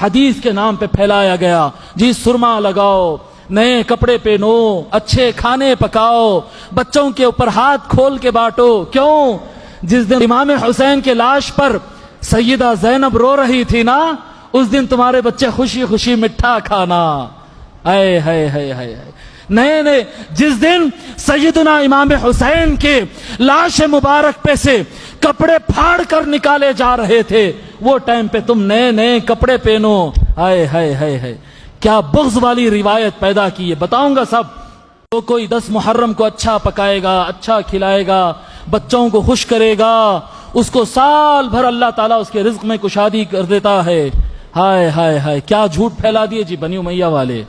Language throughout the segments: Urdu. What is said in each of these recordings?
حدیث کے نام پہ پھیلایا گیا جی سرما لگاؤ، نئے کپڑے پہنو، اچھے کھانے پکاؤ، بچوں کے اوپر ہاتھ کھول کے بانٹو۔ کیوں؟ جس دن امام حسین کے لاش پر سیدہ زینب رو رہی تھی نا، اس دن تمہارے بچے خوشی خوشی مٹھا کھانا۔ اے ہے نئے جس دن سیدنا امام حسین کے لاش مبارک پہ سے کپڑے پھاڑ کر نکالے جا رہے تھے، وہ ٹائم پہ تم نئے کپڑے پہنو۔ ہے کیا بغض والی روایت پیدا کی ہے، بتاؤں گا سب۔ تو کوئی 10 محرم کو اچھا پکائے گا، اچھا کھلائے گا، بچوں کو خوش کرے گا، اس کو سال بھر اللہ تعالیٰ اس کے رزق میں کشادگی کر دیتا ہے۔ ہائے کیا جھوٹ پھیلا دیے جی بنی امیہ والے،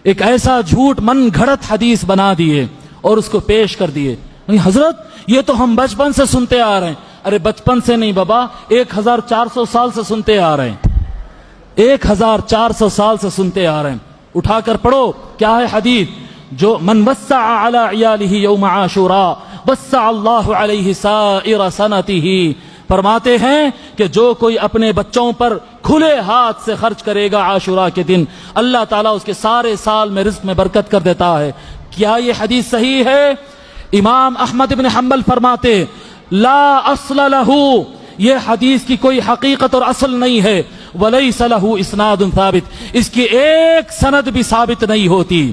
ایک ایسا جھوٹ من گھڑت حدیث بنا دیے اور اس کو پیش کر دیے۔ حضرت یہ تو ہم بچپن سے سنتے آ رہے ہیں۔ ارے بچپن سے نہیں بابا، 1400 سال سے سنتے آ رہے ہیں، 1400 سال سے سنتے آ رہے ہیں۔ اٹھا کر پڑھو کیا ہے حدیث، جو من وسع علی عیالہ یوم عاشوراء وسع اللہ علیہ سائر سنتہ، فرماتے ہیں کہ جو کوئی اپنے بچوں پر کھلے ہاتھ سے خرچ کرے گا عاشوراء کے دن، اللہ تعالیٰ اس کے سارے سال میں رزق میں برکت کر دیتا ہے۔ کیا یہ حدیث صحیح ہے؟ امام احمد بن حنبل فرماتے لا اصل لہ، یہ حدیث کی کوئی حقیقت اور اصل نہیں ہے، ولیس لہ اسناد ثابت، اس کی ایک سند بھی ثابت نہیں ہوتی۔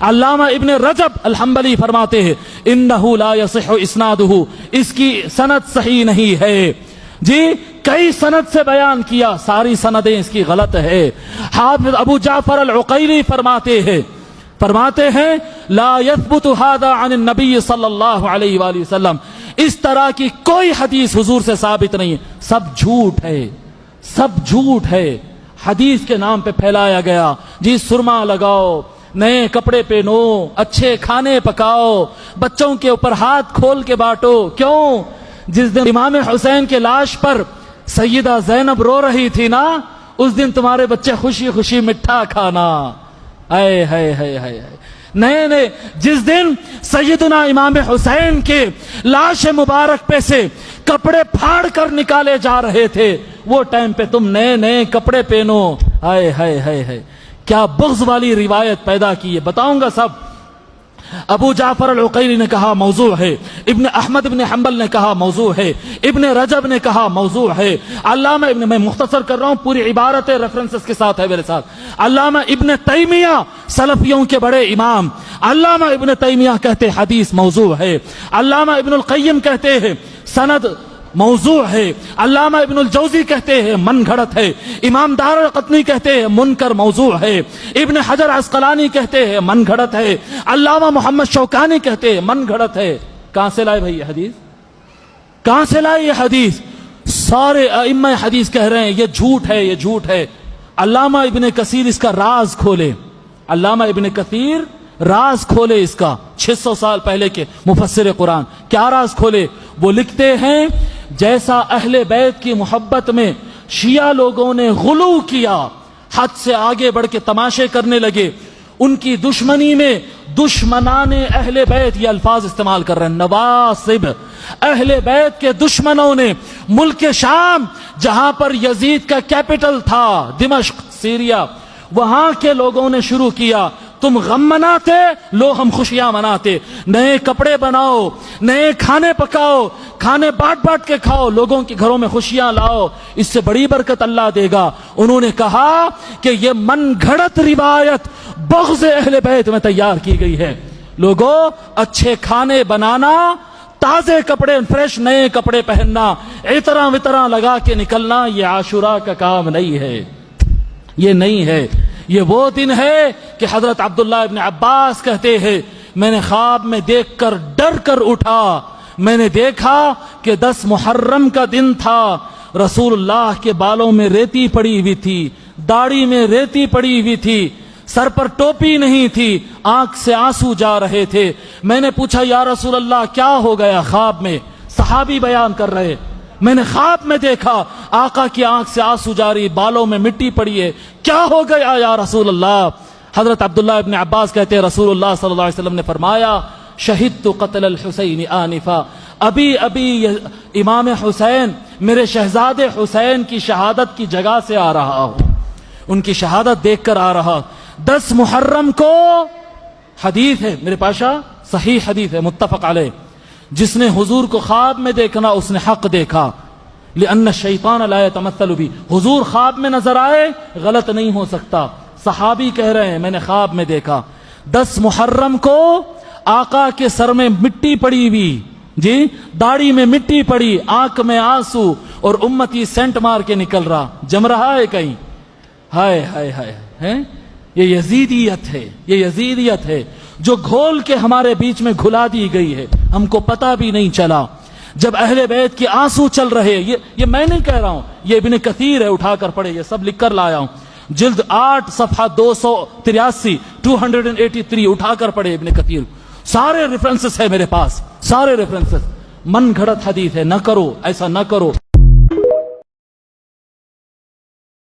علامہ ابن رجب الحنبلی فرماتے ہیں انہ لا یصح اسنادہ، اس کی سند صحیح نہیں ہے۔ جی کئی سند سے بیان کیا، ساری سندیں اس کی غلط ہے۔ حافظ ابو جعفر العقیلی فرماتے ہیں لا یثبت ھذا عن النبی صلی اللہ علیہ وآلہ وسلم، اس طرح کی کوئی حدیث حضور سے ثابت نہیں ہے، سب جھوٹ ہے، سب جھوٹ ہے۔ حدیث کے نام پہ پھیلایا گیا جی سرما لگاؤ، نئے کپڑے پہنو، اچھے کھانے پکاؤ، بچوں کے اوپر ہاتھ کھول کے بانٹو۔ کیوں؟ جس دن امام حسین کے لاش پر سیدہ زینب رو رہی تھی نا، اس دن تمہارے بچے خوشی خوشی مٹھا کھانا۔ ہے نئے جس دن سیدنا امام حسین کے لاش مبارک پہ سے کپڑے پھاڑ کر نکالے جا رہے تھے، وہ ٹائم پہ تم نئے کپڑے پہنو۔ ہے کیا بغض والی روایت پیدا کی ہے، بتاؤں گا سب۔ ابو جعفر العقیلی نے کہا موضوع ہے، ابن احمد بن حنبل نے کہا موضوع ہے، ابن رجب نے کہا موضوع ہے، علامہ میں مختصر کر رہا ہوں، پوری عبارت ریفرنسز کے ساتھ ہے میرے ساتھ۔ علامہ ابن تیمیہ سلفیوں کے بڑے امام، علامہ ابن تیمیہ کہتے حدیث موضوع ہے، علامہ ابن القیم کہتے ہیں سند موضوع ہے، علامہ ابن الجوزی کہتے ہیں من گھڑت ہے، امام دارقطنی کہتے ہیں منکر موضوع ہے، ابن حجر عسقلانی کہتے ہیں من گھڑت ہے، علامہ محمد شوکانی کہتے ہیں من گھڑت ہے۔ کہاں سے لائے بھائی یہ حدیث؟ کہاں سے لائے یہ حدیث؟ سارے ائمہ حدیث کہہ رہے ہیں یہ جھوٹ ہے، یہ جھوٹ ہے۔ علامہ ابن کثیر اس کا راز کھولے، علامہ ابن کثیر راز کھولے اس کا، 600 سال پہلے کے مفسر قرآن، کیا راز کھولے؟ وہ لکھتے ہیں جیسا اہل بیت کی محبت میں شیعہ لوگوں نے غلو کیا، حد سے آگے بڑھ کے تماشے کرنے لگے، ان کی دشمنی میں دشمنان اہل بیت یہ الفاظ استعمال کر رہے ہیں، نواصب، اہل بیت کے دشمنوں نے ملک شام جہاں پر یزید کا کیپٹل تھا دمشق سیریا، وہاں کے لوگوں نے شروع کیا تم غم مناتے لو ہم خوشیاں مناتے، نئے کپڑے بناؤ، نئے کھانے پکاؤ، کھانے بانٹ کے کھاؤ، لوگوں کے گھروں میں خوشیاں لاؤ، اس سے بڑی برکت اللہ دے گا۔ انہوں نے کہا کہ یہ من گھڑت روایت بغض اہل بیت میں تیار کی گئی ہے۔ لوگوں اچھے کھانے بنانا، تازے کپڑے فریش نئے کپڑے پہننا، عطراں وطراں لگا کے نکلنا، یہ عاشوراء کا کام نہیں ہے، یہ نہیں ہے۔ یہ وہ دن ہے کہ حضرت عبداللہ ابن عباس کہتے ہیں میں نے خواب میں دیکھ کر ڈر کر اٹھا، میں نے دیکھا کہ 10 محرم کا دن تھا، رسول اللہ کے بالوں میں ریتی پڑی ہوئی تھی، داڑھی میں ریتی پڑی ہوئی تھی، سر پر ٹوپی نہیں تھی، آنکھ سے آنسو جا رہے تھے۔ میں نے پوچھا یا رسول اللہ کیا ہو گیا؟ خواب میں صحابی بیان کر رہے، میں نے خواب میں دیکھا آقا کی آنکھ سے آنسو جاری، بالوں میں مٹی پڑی ہے، کیا ہو گیا یا رسول اللہ؟ حضرت عبداللہ ابن عباس کہتے ہیں رسول اللہ صلی اللہ علیہ وسلم نے فرمایا شہدت قتل الحسین آنفا، ابھی ابھی امام حسین میرے شہزادے حسین کی شہادت کی جگہ سے آ رہا ہوں، ان کی شہادت دیکھ کر آ رہا۔ 10 محرم کو حدیث ہے میرے پاشا، صحیح حدیث ہے متفق علیہ، جس نے حضور کو خواب میں دیکھنا اس نے حق دیکھا، لأن الشیطان لا يتمثل بھی، حضور خواب میں نظر آئے غلط نہیں ہو سکتا۔ صحابی کہہ رہے ہیں میں نے خواب میں دیکھا۔ 10 محرم کو آقا کے سر میں مٹی پڑی ہوئی، جی داڑھی میں مٹی پڑی، آنکھ میں آنسو، اور امتی سینٹ مار کے نکل رہا، جم رہا ہے کہیں۔ ہائے ہائے ہائے ہیں، یہ یزیدیت ہے، یہ یزیدیت ہے جو گھول کے ہمارے بیچ میں گھلا دی گئی ہے، ہم کو پتہ بھی نہیں چلا۔ جب اہل بیت کے آنسو چل رہے، یہ میں نہیں کہہ رہا ہوں، یہ ابن کثیر ہے، اٹھا کر پڑھے، یہ سب لکھ کر لایا ہوں، جلد 8 صفحہ 283 283 اٹھا کر پڑھے ابن کثیر، سارے ریفرنسز ہے میرے پاس، سارے ریفرنسز۔ من گھڑت حدیث ہے، نہ کرو ایسا، نہ کرو۔